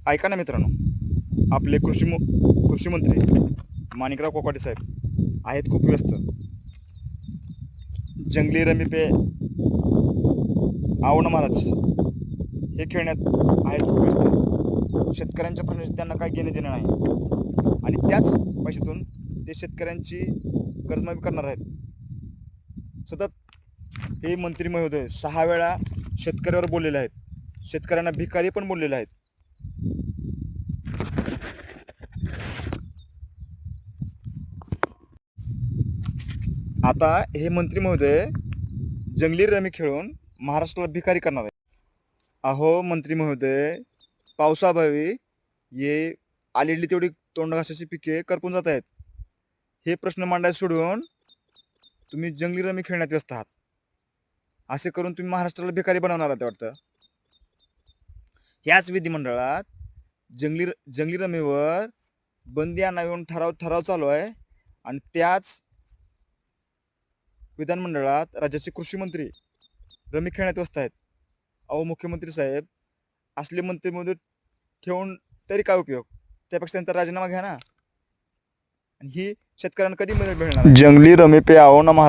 ऐका ना मित्रांनो, आपले कृषी मंत्री माणिकराव कोकाटे साहेब आहेत खूप व्यस्त. जंगली रमी पे आवणं महाराज हे खेळण्यात आहेत खूप व्यस्त. शेतकऱ्यांच्या प्रश्नाशी त्यांना काही घेणे देणं नाही आणि त्याच पैशातून ते शेतकऱ्यांची कर्जमाफी करणार आहेत. सतत हे मंत्री महोदय 6 वेळा शेतकऱ्यावर बोललेले आहेत, शेतकऱ्यांना भिकारी पण बोललेले आहेत. आता हे मंत्री महोदय जंगली रमी खेळून महाराष्ट्राला भिकारी करणार आहे. अहो मंत्री महोदय, पावसाअभावी ये आलेली तेवढी तोंडघासाची पिके करपून जात आहेत. हे प्रश्न मांडायला सोडून तुम्ही जंगली रमी खेळण्यात व्यस्त आहात. असे करून तुम्ही महाराष्ट्राला भिकारी बनवणार आहात वाटतं. ह्याच विधिमंडळात जंगली रमीवर बंदी आणावी म्हणून ठराव चालू आहे आणि त्याच विधानमंडळात राज्याचे कृषी मंत्री रमी खेळण्यात व्यस्त आहेत. अहो मुख्यमंत्री साहेब, असले मंत्री महोदय ठेवून तरी काय उपयोग? त्यापेक्षा त्यांचा राजीनामा घ्या ना. आणि ही शेतकऱ्यांना कधी मदत मिळणार? जंगली रमी पे आओ ना महाराज.